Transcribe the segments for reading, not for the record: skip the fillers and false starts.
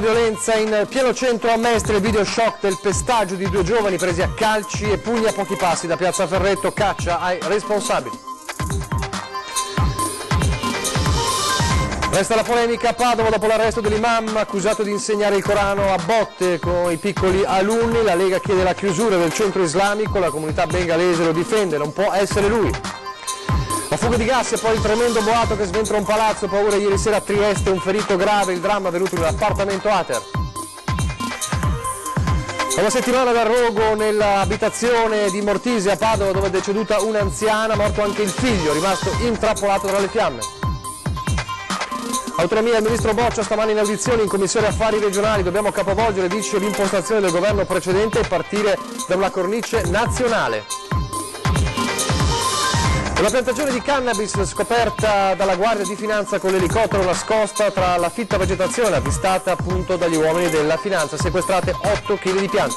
violenza in pieno centro a Mestre, il video shock del pestaggio di due giovani presi a calci e pugni a pochi passi da Piazza Ferretto, caccia ai responsabili. Resta la polemica a Padova dopo l'arresto dell'imam accusato di insegnare il Corano a botte con i piccoli alunni. La Lega chiede la chiusura del centro islamico, la comunità bengalese lo difende, non può essere lui. La fuga di gas e poi il tremendo boato che sventra un palazzo, paura ieri sera a Trieste, un ferito grave, il dramma avvenuto in un appartamento Ater. Una settimana dal rogo nell'abitazione di Mortise a Padova dove è deceduta un'anziana, morto anche il figlio, rimasto intrappolato tra le fiamme. Autonomia, il ministro Boccia stamani in audizione in Commissione Affari Regionali, dobbiamo capovolgere, dice, l'impostazione del governo precedente e partire da una cornice nazionale. Una piantagione di cannabis scoperta dalla Guardia di Finanza con l'elicottero nascosta tra la fitta vegetazione avvistata appunto dagli uomini della Finanza, sequestrate 8 kg di piante.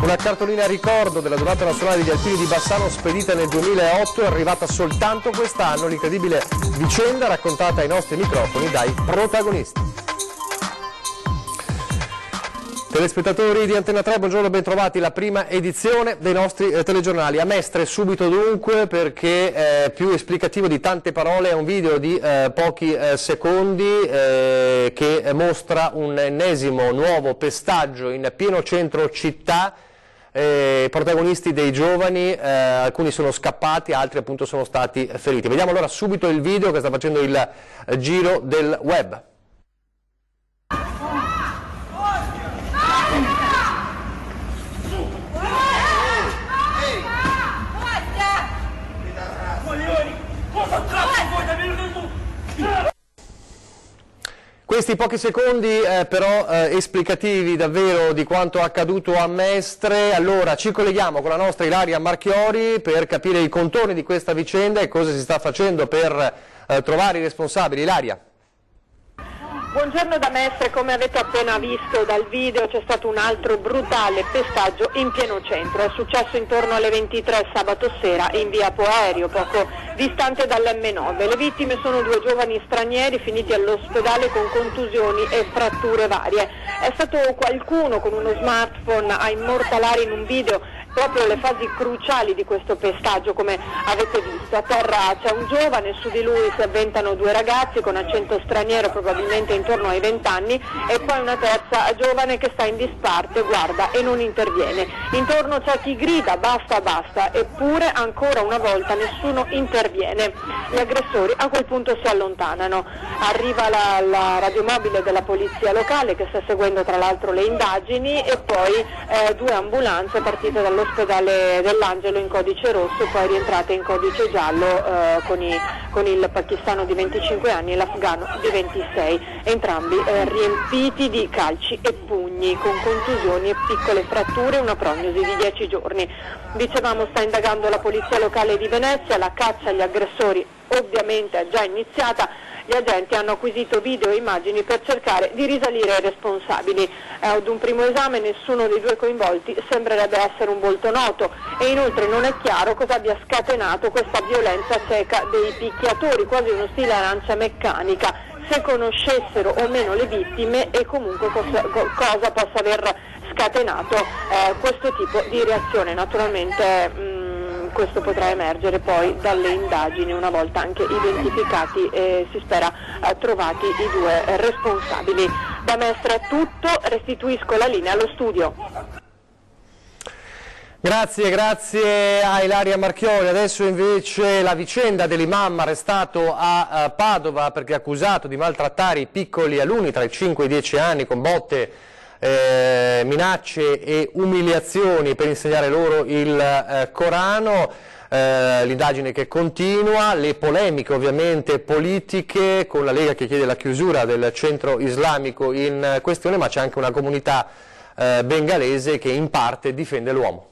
Una cartolina a ricordo della Giornata Nazionale degli Alpini di Bassano spedita nel 2008 è arrivata soltanto quest'anno, l'incredibile vicenda raccontata ai nostri microfoni dai protagonisti. Telespettatori di Antenna 3, buongiorno e bentrovati, la prima edizione dei nostri telegiornali. A Mestre subito dunque perché più esplicativo di tante parole è un video di pochi secondi che mostra un ennesimo nuovo pestaggio in pieno centro città. Protagonisti dei giovani, alcuni sono scappati, altri appunto sono stati feriti. Vediamo allora subito il video che sta facendo il giro del web. Questi pochi secondi però esplicativi davvero di quanto accaduto a Mestre. Allora ci colleghiamo con la nostra Ilaria Marchiori per capire i contorni di questa vicenda e cosa si sta facendo per trovare i responsabili. Ilaria. Buongiorno da Mestre, come avete appena visto dal video c'è stato un altro brutale pestaggio in pieno centro, è successo intorno alle 23 sabato sera in via Poerio, poco distante dall'M9. Le vittime sono due giovani stranieri finiti all'ospedale con contusioni e fratture varie. È stato qualcuno con uno smartphone a immortalare in un video proprio le fasi cruciali di questo pestaggio, come avete visto. A terra c'è un giovane, su di lui si avventano due ragazzi con accento straniero, probabilmente intorno ai 20 anni, e poi una terza giovane che sta in disparte, guarda e non interviene. Intorno c'è chi grida basta basta, eppure ancora una volta nessuno interviene. Gli aggressori a quel punto si allontanano. Arriva la radiomobile della polizia locale che sta seguendo tra l'altro le indagini e poi due ambulanze partite dall'ospedale dell'Angelo in codice rosso, poi rientrate in codice giallo con il pakistano di 25 anni e l'afgano di 26, entrambi riempiti di calci e pugni, con contusioni e piccole fratture, una prognosi di 10 giorni. Dicevamo, sta indagando la polizia locale di Venezia, la caccia agli aggressori ovviamente è già iniziata. Gli agenti hanno acquisito video e immagini per cercare di risalire ai responsabili. Ad un primo esame nessuno dei due coinvolti sembrerebbe essere un volto noto e inoltre non è chiaro cosa abbia scatenato questa violenza cieca dei picchiatori, quasi uno stile arancia meccanica, se conoscessero o meno le vittime e comunque cosa possa aver scatenato questo tipo di reazione. Naturalmente questo potrà emergere poi dalle indagini una volta anche identificati e si spera trovati i due responsabili. Da Mestre è tutto, restituisco la linea allo studio. Grazie a Ilaria Marchiori. Adesso invece la vicenda dell'imam arrestato a Padova perché accusato di maltrattare i piccoli alunni tra i 5 e i 10 anni con botte, minacce e umiliazioni per insegnare loro il Corano. L'indagine che continua, le polemiche ovviamente politiche con la Lega che chiede la chiusura del centro islamico in questione, ma c'è anche una comunità bengalese che in parte difende l'uomo.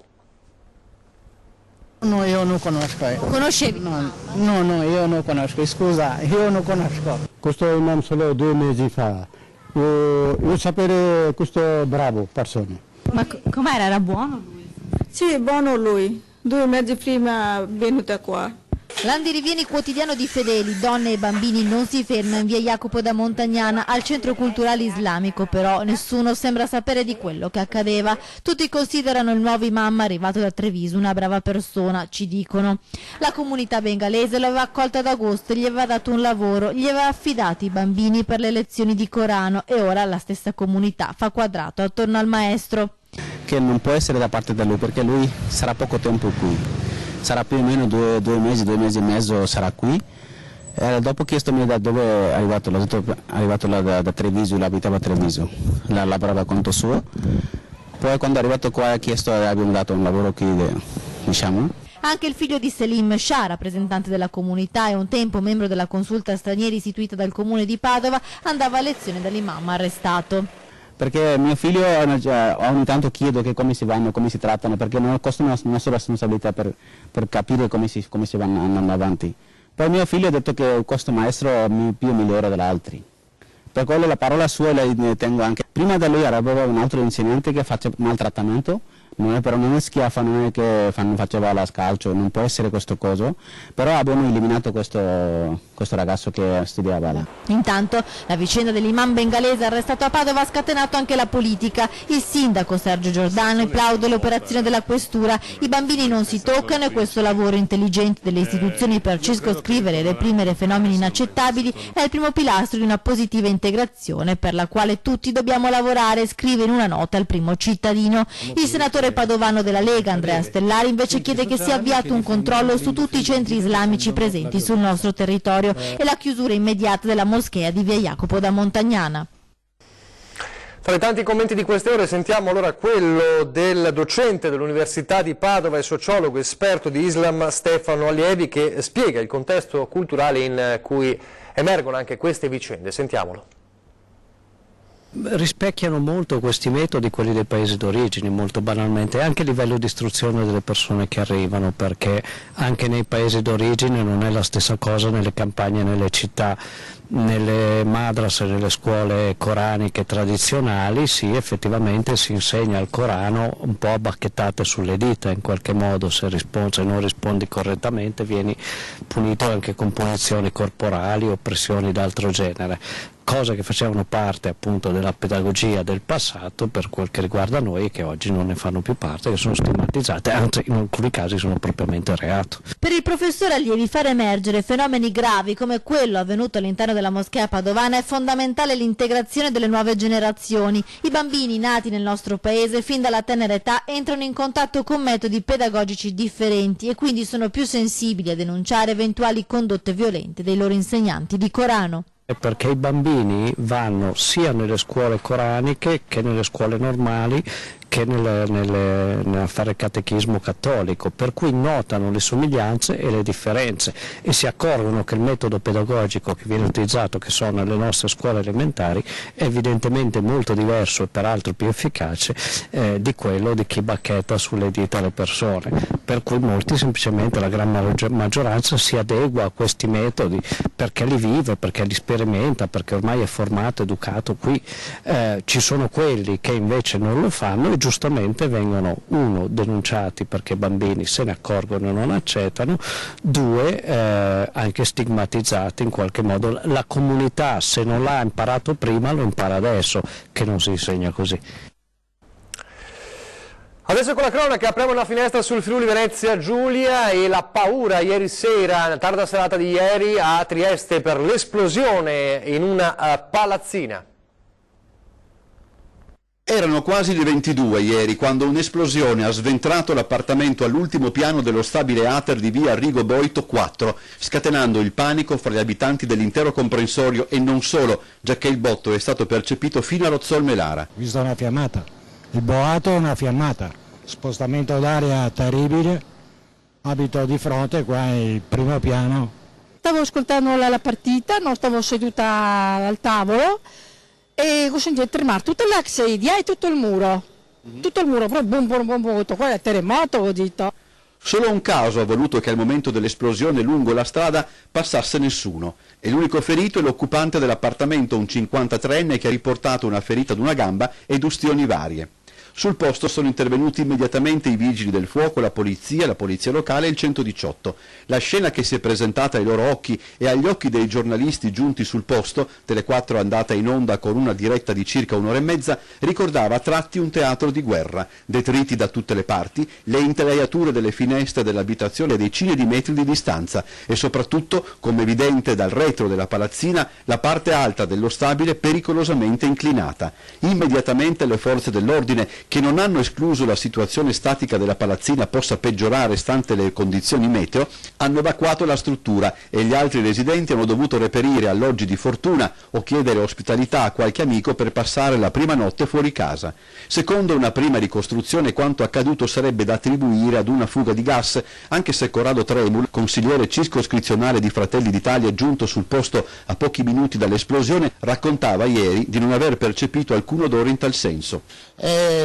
No, io non conosco. Conoscevi? No, io non conosco, scusa, io non conosco. Questo imam solo 2 mesi fa. Io sapere questo bravo persona. Ma com'era? Era buono lui? Sì, buono lui. 2 mesi prima è venuta qua. L'andirivieni quotidiano di fedeli, donne e bambini non si ferma in via Jacopo da Montagnana al centro culturale islamico, però nessuno sembra sapere di quello che accadeva. Tutti considerano il nuovo imam arrivato da Treviso una brava persona, ci dicono. La comunità bengalese lo aveva accolto ad agosto, gli aveva dato un lavoro, gli aveva affidato i bambini per le lezioni di Corano e ora la stessa comunità fa quadrato attorno al maestro. Che non può essere da parte da lui perché lui sarà poco tempo qui. Sarà più o meno due mesi e mezzo sarà qui. Dopo ho chiesto da dove è arrivato, da Treviso, lui abitava a Treviso, lavorava a conto suo. Poi quando è arrivato qua ha chiesto, abbiamo dato un lavoro qui, diciamo. Anche il figlio di Selim Shah, rappresentante della comunità e un tempo membro della consulta stranieri istituita dal comune di Padova, andava a lezione dall'imam arrestato. Perché mio figlio ogni tanto chiedo che come si vanno, come si trattano, perché non costa una sua responsabilità per capire come si vanno andando avanti. Poi mio figlio ha detto che questo maestro è più migliore degli altri. Per quello la parola sua la tengo anche. Prima da lui aveva un altro insegnante che faceva maltrattamento, però non è schiaffa, non è che faceva la scalcio, non può essere questo coso, però abbiamo eliminato questo ragazzo che studiava là. Intanto la vicenda dell'imam bengalese arrestato a Padova ha scatenato anche la politica. Il sindaco Sergio Giordano plaude l'operazione della questura, i bambini non si toccano e questo lavoro intelligente delle istituzioni per circoscrivere e reprimere fenomeni inaccettabili è il primo pilastro di una positiva integrazione per la quale tutti dobbiamo lavorare, scrive in una nota il primo cittadino. Il senatore padovano della Lega Andrea Stellari invece chiede che sia avviato un controllo su tutti i centri islamici presenti sul nostro territorio e la chiusura immediata della moschea di via Jacopo da Montagnana. Tra i tanti commenti di queste ore sentiamo allora quello del docente dell'Università di Padova e sociologo esperto di Islam Stefano Allievi, che spiega il contesto culturale in cui emergono anche queste vicende. Sentiamolo. Rispecchiano molto questi metodi quelli dei paesi d'origine, molto banalmente, anche a livello di istruzione delle persone che arrivano, perché anche nei paesi d'origine non è la stessa cosa nelle campagne, nelle città, nelle madrase, nelle scuole coraniche tradizionali. Sì, effettivamente si insegna il Corano un po' a bacchettate sulle dita, in qualche modo se non rispondi correttamente vieni punito anche con punizioni corporali o pressioni d'altro genere. Cose che facevano parte appunto della pedagogia del passato per quel che riguarda noi e che oggi non ne fanno più parte, che sono stigmatizzate, anzi in alcuni casi sono propriamente reato. Per il professor Allievi far emergere fenomeni gravi come quello avvenuto all'interno della moschea padovana è fondamentale l'integrazione delle nuove generazioni. I bambini nati nel nostro paese fin dalla tenera età entrano in contatto con metodi pedagogici differenti e quindi sono più sensibili a denunciare eventuali condotte violente dei loro insegnanti di Corano. Perché i bambini vanno sia nelle scuole coraniche che nelle scuole normali che nel fare catechismo cattolico, per cui notano le somiglianze e le differenze e si accorgono che il metodo pedagogico che viene utilizzato, che sono nelle nostre scuole elementari, è evidentemente molto diverso e peraltro più efficace di quello di chi bacchetta sulle dita le persone, per cui molti semplicemente, la gran maggioranza, si adegua a questi metodi perché li vive, perché li sperimenta, perché ormai è formato, educato qui. Ci sono quelli che invece non lo fanno e giustamente vengono, uno, denunciati perché i bambini se ne accorgono e non accettano, due, anche stigmatizzati in qualche modo. La comunità, se non l'ha imparato prima, lo impara adesso, che non si insegna così. Adesso con la cronaca apriamo una finestra sul Friuli Venezia Giulia e la paura ieri sera, nella tarda serata di ieri a Trieste, per l'esplosione in una palazzina. Erano quasi le 22 ieri quando un'esplosione ha sventrato l'appartamento all'ultimo piano dello stabile Ater di via Rigo Boito 4, scatenando il panico fra gli abitanti dell'intero comprensorio e non solo, giacché il botto è stato percepito fino a Rozzol Melara. Ho visto una fiammata, il boato è una fiammata, spostamento d'aria terribile, abito di fronte, qua è il primo piano. Stavo ascoltando la partita, non stavo seduta al tavolo, e ho sentito tremare tutta la sedia e tutto il muro, proprio boom boom boom boom, qua è terremoto, ho detto. Solo un caso ha voluto che al momento dell'esplosione lungo la strada passasse nessuno e l'unico ferito è l'occupante dell'appartamento, un 53enne che ha riportato una ferita ad una gamba ed ustioni varie. Sul posto sono intervenuti immediatamente i vigili del fuoco, la polizia locale e il 118. La scena che si è presentata ai loro occhi e agli occhi dei giornalisti giunti sul posto, Tele4 andata in onda con una diretta di circa un'ora e mezza, ricordava a tratti un teatro di guerra, detriti da tutte le parti, le intelaiature delle finestre dell'abitazione a decine di metri di distanza e soprattutto, come evidente dal retro della palazzina, la parte alta dello stabile pericolosamente inclinata. Immediatamente le forze dell'ordine, che non hanno escluso la situazione statica della palazzina possa peggiorare stante le condizioni meteo, hanno evacuato la struttura e gli altri residenti hanno dovuto reperire alloggi di fortuna o chiedere ospitalità a qualche amico per passare la prima notte fuori casa. Secondo una prima ricostruzione, quanto accaduto sarebbe da attribuire ad una fuga di gas, anche se Corrado Tremul, consigliere circoscrizionale di Fratelli d'Italia giunto sul posto a pochi minuti dall'esplosione, raccontava ieri di non aver percepito alcun odore in tal senso.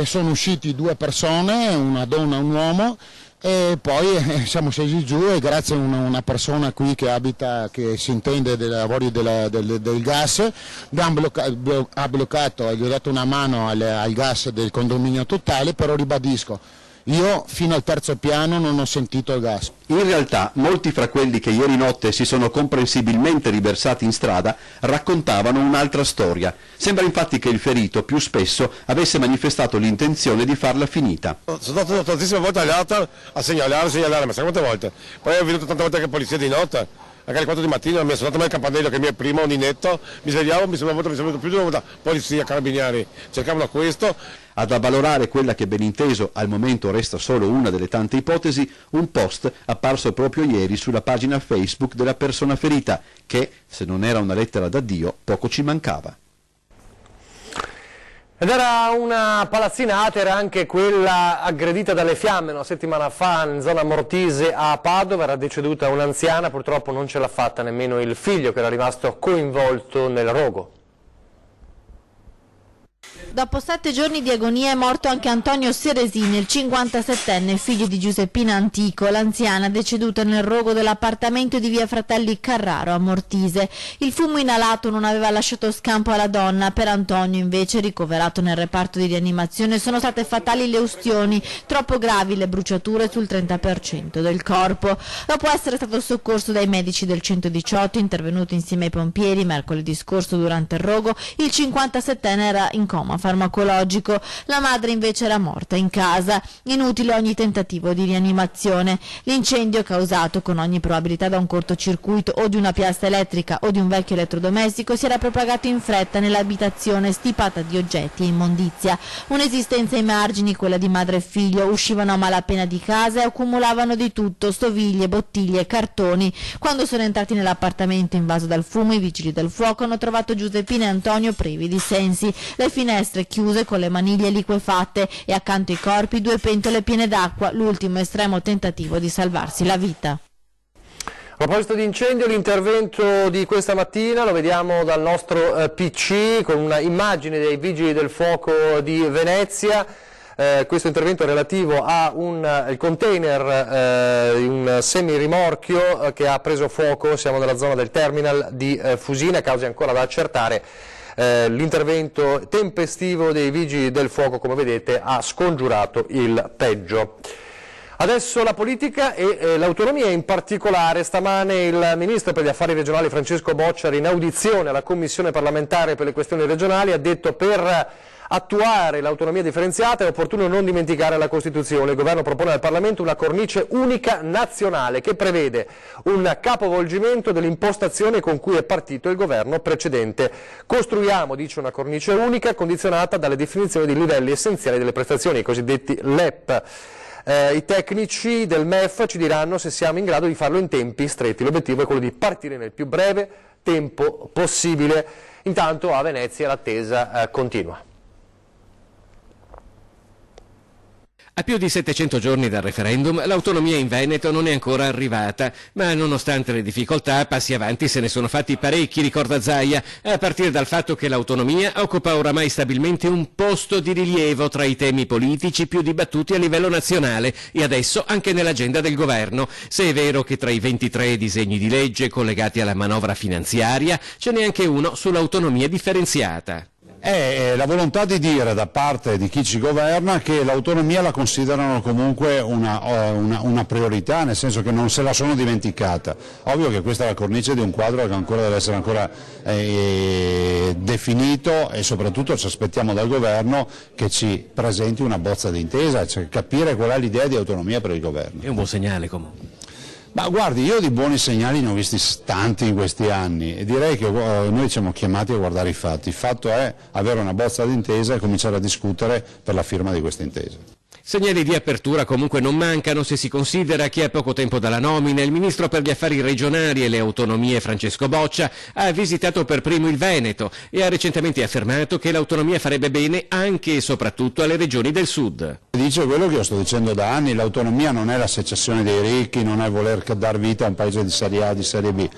Sono usciti 2 persone, una donna e un uomo, e poi siamo scesi giù e grazie a una persona qui che abita, che si intende dei lavori del gas, ha bloccato e gli ho dato una mano al gas del condominio totale, però ribadisco, io fino al 3° piano non ho sentito il gas. In realtà molti fra quelli che ieri notte si sono comprensibilmente riversati in strada raccontavano un'altra storia. Sembra infatti che il ferito più spesso avesse manifestato l'intenzione di farla finita. Sono stato tantissime volte all'alta a segnalare, ma sai quante volte? Poi ho venuto tante volte anche polizia di notte. Anche alle 4 di mattina mi è suonato il campanello che mi è primo ogni netto, mi svegliavo, mi sembrava venuto più di una volta polizia, carabinieri, cercavano questo. Ad avvalorare quella che ben inteso al momento resta solo una delle tante ipotesi, un post apparso proprio ieri sulla pagina Facebook della persona ferita, che, se non era una lettera d'addio, poco ci mancava. Ed era una palazzinata, era anche quella aggredita dalle fiamme una settimana fa in zona Mortise a Padova, era deceduta un'anziana, purtroppo non ce l'ha fatta nemmeno il figlio che era rimasto coinvolto nel rogo. Dopo 7 giorni di agonia è morto anche Antonio Seresini, il 57enne, figlio di Giuseppina Antico, l'anziana deceduta nel rogo dell'appartamento di via Fratelli Carraro a Mortise. Il fumo inalato non aveva lasciato scampo alla donna, per Antonio invece, ricoverato nel reparto di rianimazione, sono state fatali le ustioni, troppo gravi le bruciature sul 30% del corpo. Dopo essere stato soccorso dai medici del 118, intervenuti insieme ai pompieri mercoledì scorso durante il rogo, il 57enne era in coma farmacologico, la madre invece era morta in casa. Inutile ogni tentativo di rianimazione. L'incendio, causato con ogni probabilità da un cortocircuito o di una piastra elettrica o di un vecchio elettrodomestico, si era propagato in fretta nell'abitazione stipata di oggetti e immondizia. Un'esistenza ai margini, quella di madre e figlio, uscivano a malapena di casa e accumulavano di tutto, stoviglie, bottiglie, cartoni. Quando sono entrati nell'appartamento invaso dal fumo, i vigili del fuoco hanno trovato Giuseppina e Antonio privi di sensi, le finestre chiuse con le maniglie liquefatte e accanto ai corpi 2 pentole piene d'acqua, l'ultimo estremo tentativo di salvarsi la vita. A proposito di incendio, l'intervento di questa mattina lo vediamo dal nostro PC con una immagine dei vigili del fuoco di Venezia. Questo intervento è relativo a il container di un semirimorchio che ha preso fuoco, siamo nella zona del terminal di Fusina, cause ancora da accertare. L'intervento tempestivo dei vigili del fuoco, come vedete, ha scongiurato il peggio. Adesso la politica e l'autonomia, in particolare stamane il Ministro per gli Affari Regionali Francesco Bocciari, in audizione alla Commissione parlamentare per le questioni regionali, ha detto: per attuare l'autonomia differenziata è opportuno non dimenticare la Costituzione. Il Governo propone al Parlamento una cornice unica nazionale che prevede un capovolgimento dell'impostazione con cui è partito il governo precedente. Costruiamo, dice, una cornice unica condizionata dalle definizioni dei livelli essenziali delle prestazioni, i cosiddetti LEP. I tecnici del MEF ci diranno se siamo in grado di farlo in tempi stretti. L'obiettivo è quello di partire nel più breve tempo possibile. Intanto a Venezia l'attesa continua. A più di 700 giorni dal referendum, l'autonomia in Veneto non è ancora arrivata, ma nonostante le difficoltà, passi avanti se ne sono fatti parecchi, ricorda Zaia, a partire dal fatto che l'autonomia occupa oramai stabilmente un posto di rilievo tra i temi politici più dibattuti a livello nazionale e adesso anche nell'agenda del governo, se è vero che tra i 23 disegni di legge collegati alla manovra finanziaria ce n'è anche uno sull'autonomia differenziata. È la volontà di dire da parte di chi ci governa che l'autonomia la considerano comunque una priorità, nel senso che non se la sono dimenticata. Ovvio che questa è la cornice di un quadro che ancora deve essere ancora definito, e soprattutto ci aspettiamo dal governo che ci presenti una bozza di intesa, cioè capire qual è l'idea di autonomia per il governo. È un buon segnale comunque. Ma guardi, io di buoni segnali ne ho visti tanti in questi anni e direi che noi siamo chiamati a guardare i fatti. Il fatto è avere una bozza d'intesa e cominciare a discutere per la firma di questa intesa. Segnali di apertura comunque non mancano se si considera che a poco tempo dalla nomina il ministro per gli affari regionali e le autonomie Francesco Boccia ha visitato per primo il Veneto e ha recentemente affermato che l'autonomia farebbe bene anche e soprattutto alle regioni del sud. Dice quello che io sto dicendo da anni: l'autonomia non è la secessione dei ricchi, non è voler dar vita a un paese di serie A, di serie B.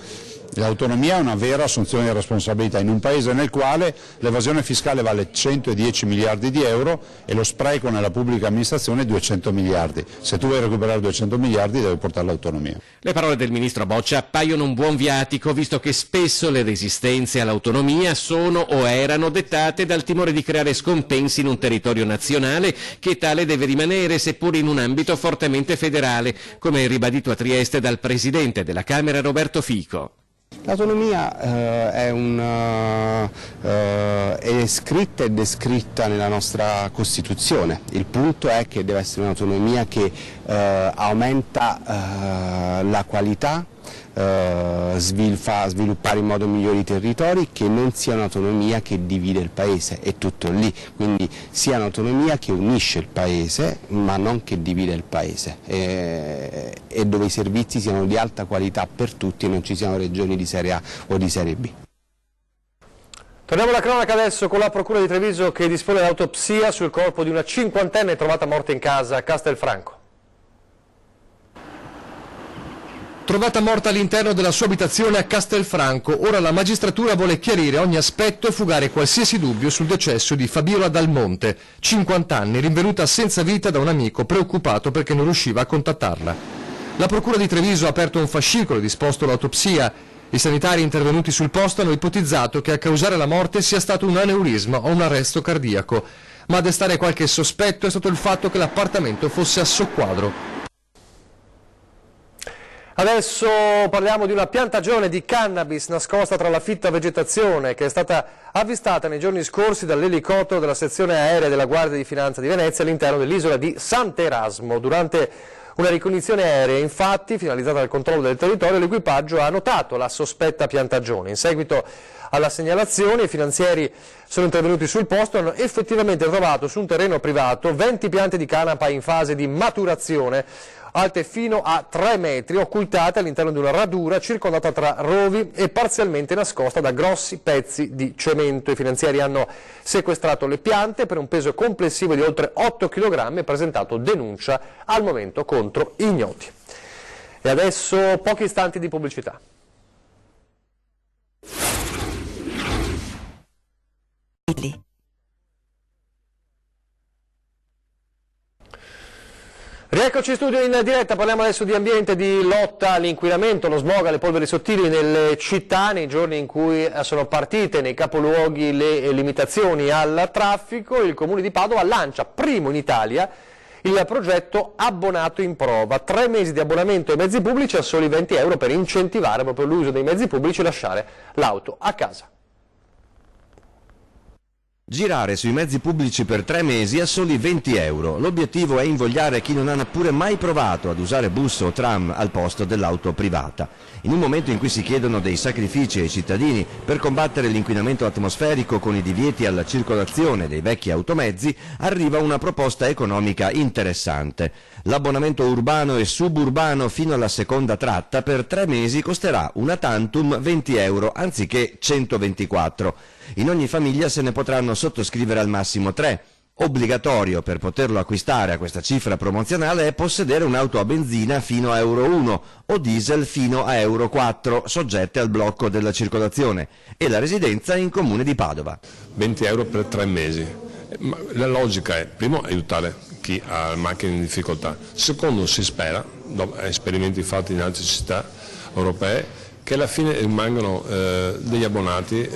L'autonomia è una vera assunzione di responsabilità in un paese nel quale l'evasione fiscale vale 110 miliardi di euro e lo spreco nella pubblica amministrazione 200 miliardi. Se tu vuoi recuperare 200 miliardi devi portare l'autonomia. Le parole del ministro Boccia appaiono un buon viatico, visto che spesso le resistenze all'autonomia sono o erano dettate dal timore di creare scompensi in un territorio nazionale che tale deve rimanere, seppur in un ambito fortemente federale, come ribadito a Trieste dal presidente della Camera Roberto Fico. L'autonomia è scritta e descritta nella nostra Costituzione. Il punto è che deve essere un'autonomia che aumenta la qualità, fa sviluppare in modo migliore i territori, che non sia un'autonomia che divide il paese, è tutto lì, quindi sia un'autonomia che unisce il paese ma non che divide il paese, e dove i servizi siano di alta qualità per tutti e non ci siano regioni di serie A o di serie B. Torniamo alla cronaca adesso con la Procura di Treviso che dispone l'autopsia sul corpo di una cinquantenne trovata morta in casa a Castelfranco. Trovata morta all'interno della sua abitazione a Castelfranco, ora la magistratura vuole chiarire ogni aspetto e fugare qualsiasi dubbio sul decesso di Fabiola Dalmonte, 50 anni, rinvenuta senza vita da un amico preoccupato perché non riusciva a contattarla. La Procura di Treviso ha aperto un fascicolo e disposto l'autopsia. I sanitari intervenuti sul posto hanno ipotizzato che a causare la morte sia stato un aneurisma o un arresto cardiaco, ma a destare qualche sospetto è stato il fatto che l'appartamento fosse a soqquadro. Adesso parliamo di una piantagione di cannabis nascosta tra la fitta vegetazione che è stata avvistata nei giorni scorsi dall'elicottero della sezione aerea della Guardia di Finanza di Venezia all'interno dell'isola di Sant'Erasmo. Durante una ricognizione aerea, infatti, finalizzata al controllo del territorio, l'equipaggio ha notato la sospetta piantagione. In seguito alla segnalazione i finanzieri sono intervenuti sul posto e hanno effettivamente trovato su un terreno privato 20 piante di canapa in fase di maturazione, alte fino a 3 metri, occultate all'interno di una radura circondata tra rovi e parzialmente nascosta da grossi pezzi di cemento. I finanzieri hanno sequestrato le piante per un peso complessivo di oltre 8 kg e presentato denuncia al momento contro ignoti. E adesso pochi istanti di pubblicità. Rieccoci in studio in diretta, parliamo adesso di ambiente, di lotta all'inquinamento, allo smog, alle polveri sottili nelle città, nei giorni in cui sono partite nei capoluoghi le limitazioni al traffico. Il Comune di Padova lancia, primo in Italia, il progetto Abbonato in Prova, 3 mesi di abbonamento ai mezzi pubblici a soli 20 euro per incentivare proprio l'uso dei mezzi pubblici e lasciare l'auto a casa. Girare sui mezzi pubblici per 3 mesi a soli 20 euro. L'obiettivo è invogliare chi non ha neppure mai provato ad usare bus o tram al posto dell'auto privata. In un momento in cui si chiedono dei sacrifici ai cittadini per combattere l'inquinamento atmosferico con i divieti alla circolazione dei vecchi automezzi, arriva una proposta economica interessante. L'abbonamento urbano e suburbano fino alla seconda tratta per 3 mesi costerà una tantum 20 euro anziché 124. In ogni famiglia se ne potranno sottoscrivere al massimo 3. Obbligatorio per poterlo acquistare a questa cifra promozionale è possedere un'auto a benzina fino a Euro 1 o diesel fino a Euro 4, soggette al blocco della circolazione, e la residenza in Comune di Padova. 20 euro per 3 mesi. La logica è, primo, aiutare chi ha macchine in difficoltà. Secondo, si spera, dopo esperimenti fatti in altre città europee, che alla fine rimangano degli abbonati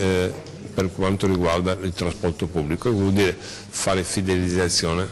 per quanto riguarda il trasporto pubblico, vuol dire fare fidelizzazione,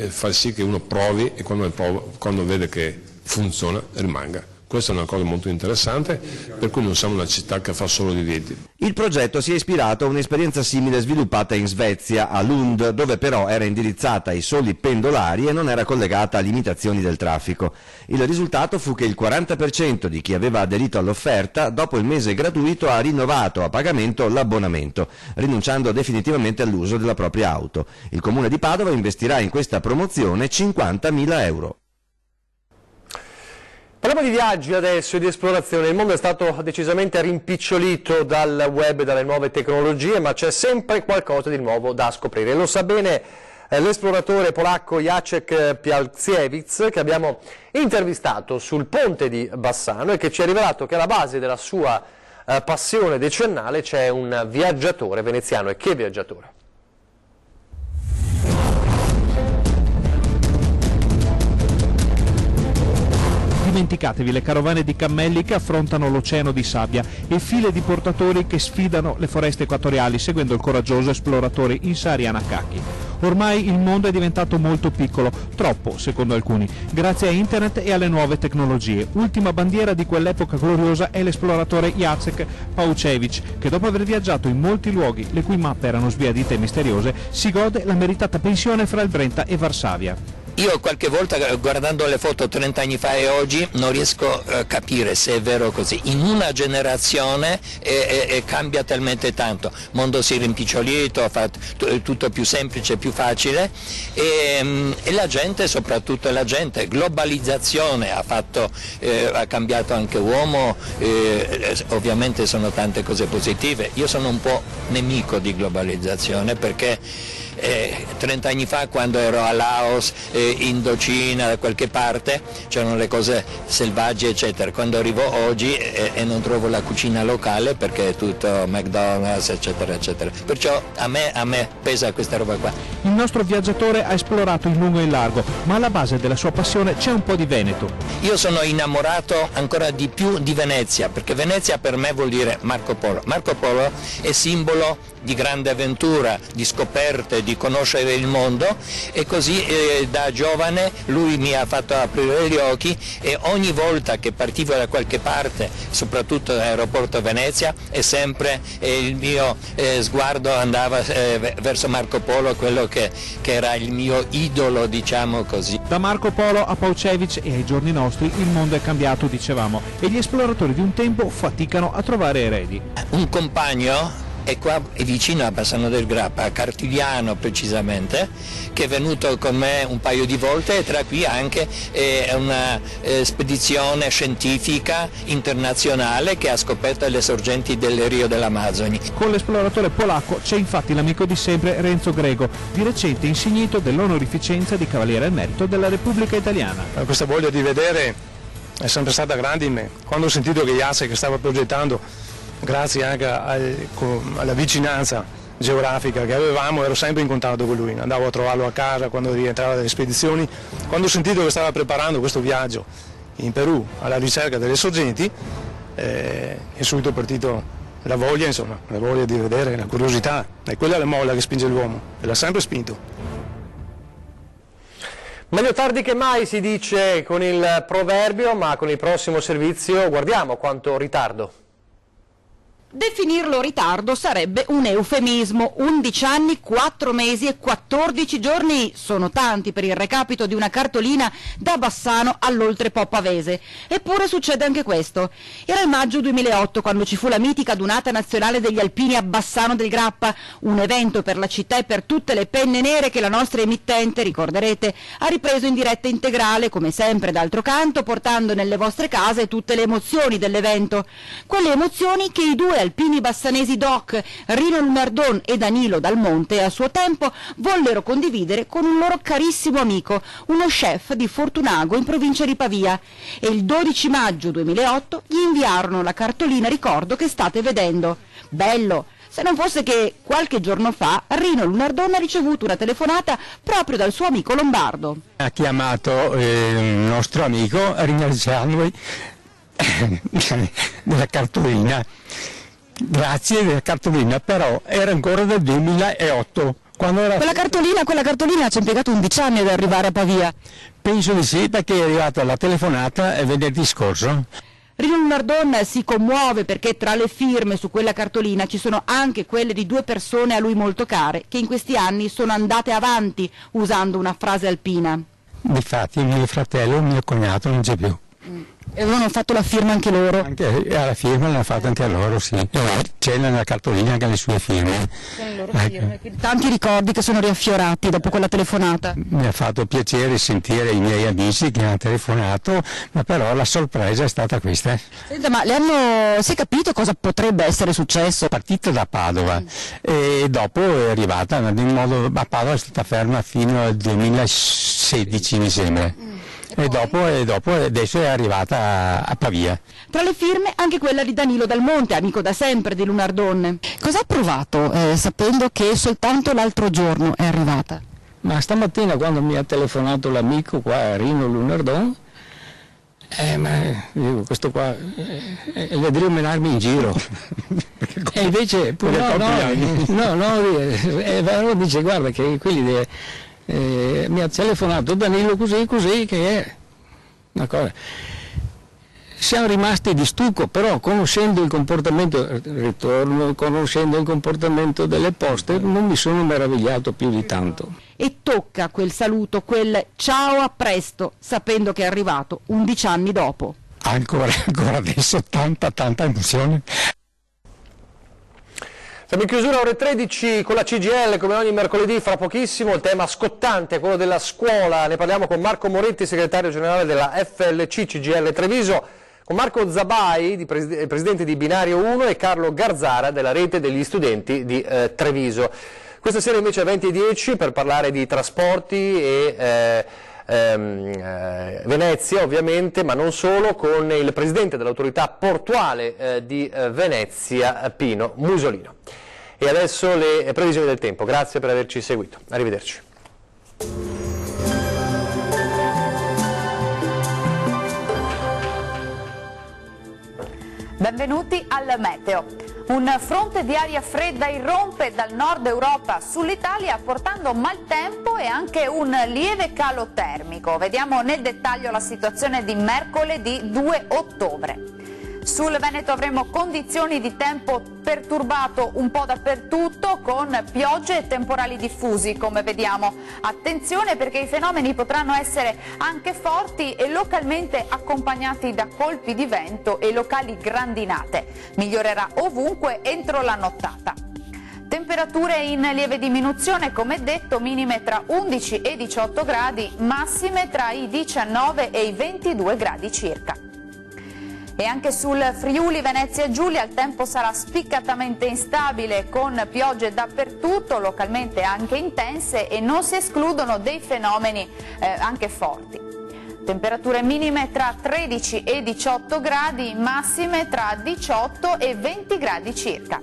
far sì che uno provi e quando vede che funziona rimanga. Questa è una cosa molto interessante, per cui non siamo una città che fa solo divieti. Il progetto si è ispirato a un'esperienza simile sviluppata in Svezia, a Lund, dove però era indirizzata ai soli pendolari e non era collegata a limitazioni del traffico. Il risultato fu che il 40% di chi aveva aderito all'offerta, dopo il mese gratuito, ha rinnovato a pagamento l'abbonamento, rinunciando definitivamente all'uso della propria auto. Il Comune di Padova investirà in questa promozione 50.000 euro. Parliamo di viaggi adesso e di esplorazione. Il mondo è stato decisamente rimpicciolito dal web e dalle nuove tecnologie, ma c'è sempre qualcosa di nuovo da scoprire. Lo sa bene l'esploratore polacco Jacek Pialkiewicz, che abbiamo intervistato sul ponte di Bassano e che ci ha rivelato che alla base della sua passione decennale c'è un viaggiatore veneziano. E che viaggiatore! Dimenticatevi le carovane di cammelli che affrontano l'oceano di sabbia e file di portatori che sfidano le foreste equatoriali seguendo il coraggioso esploratore Insari Anakaki. Ormai il mondo è diventato molto piccolo, troppo secondo alcuni, grazie a internet e alle nuove tecnologie. Ultima bandiera di quell'epoca gloriosa è l'esploratore Jacek Pialkiewicz, che dopo aver viaggiato in molti luoghi, le cui mappe erano sbiadite e misteriose, si gode la meritata pensione fra il Brenta e Varsavia. Io qualche volta, guardando le foto 30 anni fa e oggi, non riesco a capire se è vero così. In una generazione cambia talmente tanto, il mondo si è rimpicciolito, ha fatto tutto più semplice, più facile e la gente, soprattutto la gente, globalizzazione ha cambiato anche uomo, ovviamente sono tante cose positive. Io sono un po' nemico di globalizzazione perché 30 anni fa, quando ero a Laos, Indocina, da qualche parte, c'erano le cose selvagge eccetera. Quando arrivo oggi e non trovo la cucina locale perché è tutto McDonald's eccetera eccetera. Perciò a me pesa questa roba qua. Il nostro viaggiatore ha esplorato in lungo e in largo, ma alla base della sua passione c'è un po' di Veneto. Io sono innamorato ancora di più di Venezia, perché Venezia per me vuol dire Marco Polo. Marco Polo è simbolo di grande avventura, di scoperte, di conoscere il mondo e così da giovane lui mi ha fatto aprire gli occhi e ogni volta che partivo da qualche parte, soprattutto dall'aeroporto Venezia, e sempre il mio sguardo andava verso Marco Polo, quello che era il mio idolo, diciamo così. Da Marco Polo a Pialkiewicz e ai giorni nostri il mondo è cambiato, dicevamo, e gli esploratori di un tempo faticano a trovare eredi. Un compagno è qua vicino a Bassano del Grappa, a Cartigliano precisamente, che è venuto con me un paio di volte e tra qui anche una spedizione scientifica internazionale che ha scoperto le sorgenti del Rio dell'Amazzoni. Con l'esploratore polacco c'è infatti l'amico di sempre Renzo Grego, di recente insignito dell'onorificenza di Cavaliere al Merito della Repubblica Italiana. Questa voglia di vedere è sempre stata grande in me. Quando ho sentito che Jacek stava progettando, grazie anche alla vicinanza geografica che avevamo, ero sempre in contatto con lui, andavo a trovarlo a casa quando rientrava dalle spedizioni. Quando ho sentito che stava preparando questo viaggio in Perù alla ricerca delle sorgenti, è subito partito la voglia, insomma, la voglia di vedere, la curiosità, e quella è la molla che spinge l'uomo, e l'ha sempre spinto. Meglio tardi che mai, si dice con il proverbio, ma con il prossimo servizio guardiamo quanto ritardo. Definirlo ritardo sarebbe un eufemismo. 11 anni, 4 mesi e 14 giorni sono tanti per il recapito di una cartolina da Bassano all'Oltrepò Pavese. Eppure succede anche questo. Era il maggio 2008 quando ci fu la mitica Dunata Nazionale degli Alpini a Bassano del Grappa, un evento per la città e per tutte le penne nere che la nostra emittente, ricorderete, ha ripreso in diretta integrale, come sempre d'altro canto, portando nelle vostre case tutte le emozioni dell'evento. Quelle emozioni che i due alpini bassanesi doc, Rino Lunardon e Danilo Dal Monte, a suo tempo vollero condividere con un loro carissimo amico, uno chef di Fortunago in provincia di Pavia, e il 12 maggio 2008 gli inviarono la cartolina ricordo che state vedendo. Bello! Se non fosse che qualche giorno fa Rino Lunardon ha ricevuto una telefonata proprio dal suo amico lombardo. Ha chiamato il nostro amico ringraziandolo della cartolina Grazie della cartolina, però era ancora del 2008. Quella cartolina ci ha impiegato 11 anni ad arrivare a Pavia. Penso di sì, perché è arrivata la telefonata venerdì scorso. Rino Lunardon si commuove perché tra le firme su quella cartolina ci sono anche quelle di 2 persone a lui molto care, che in questi anni sono andate avanti, usando una frase alpina. Difatti mio fratello e mio cognato non c'è più. E avevano fatto la firma anche loro? Anche la firma l'hanno fatta anche a loro, sì. C'è nella cartolina anche le sue firme. Sono le loro firme. Tanti ricordi che sono riaffiorati dopo quella telefonata. Mi ha fatto piacere sentire i miei amici che hanno telefonato, ma però la sorpresa è stata questa. Senta, ma si è capito cosa potrebbe essere successo? È partita da Padova e dopo è arrivata, a Padova è stata ferma fino al 2016 mi sembra. E dopo adesso è arrivata a Pavia. Tra le firme anche quella di Danilo Dal Monte, amico da sempre di Lunardon. Cosa ha provato sapendo che soltanto l'altro giorno è arrivata? Ma stamattina quando mi ha telefonato l'amico qua, Rino Lunardon, dico, questo qua le devo menarmi in giro. E invece dice guarda che quelli mi ha telefonato Danilo così che è una cosa. Siamo rimasti di stucco, però conoscendo il comportamento delle poste non mi sono meravigliato più di tanto. E tocca quel saluto, quel ciao a presto, sapendo che è arrivato 11 anni dopo. Ancora adesso tanta emozione. Siamo in chiusura ore 13 con la CGIL, come ogni mercoledì, fra pochissimo il tema scottante, quello della scuola. Ne parliamo con Marco Moretti, segretario generale della FLC CGIL Treviso, con Marco Zabai, presidente di Binario 1, e Carlo Garzara della rete degli studenti di Treviso. Questa sera invece alle 20:10 per parlare di trasporti e Venezia ovviamente, ma non solo, con il presidente dell'autorità portuale di Venezia, Pino Musolino. E adesso le previsioni del tempo. Grazie per averci seguito. Arrivederci. Benvenuti al Meteo. Un fronte di aria fredda irrompe dal nord Europa sull'Italia portando maltempo e anche un lieve calo termico. Vediamo nel dettaglio la situazione di mercoledì 2 ottobre. Sul Veneto avremo condizioni di tempo perturbato un po' dappertutto, con piogge e temporali diffusi, come vediamo. Attenzione perché i fenomeni potranno essere anche forti e localmente accompagnati da colpi di vento e locali grandinate. Migliorerà ovunque entro la nottata. Temperature in lieve diminuzione, come detto, minime tra 11 e 18 gradi, massime tra i 19 e i 22 gradi circa. E anche sul Friuli Venezia Giulia il tempo sarà spiccatamente instabile, con piogge dappertutto, localmente anche intense, e non si escludono dei fenomeni anche forti. Temperature minime tra 13 e 18 gradi, massime tra 18 e 20 gradi circa.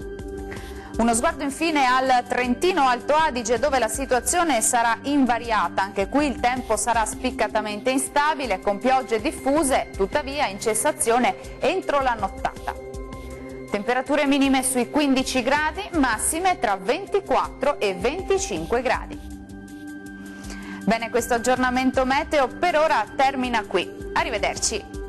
Uno sguardo infine al Trentino Alto Adige, dove la situazione sarà invariata. Anche qui il tempo sarà spiccatamente instabile, con piogge diffuse, tuttavia in cessazione entro la nottata. Temperature minime sui 15 gradi, massime tra 24 e 25 gradi. Bene, questo aggiornamento meteo per ora termina qui. Arrivederci.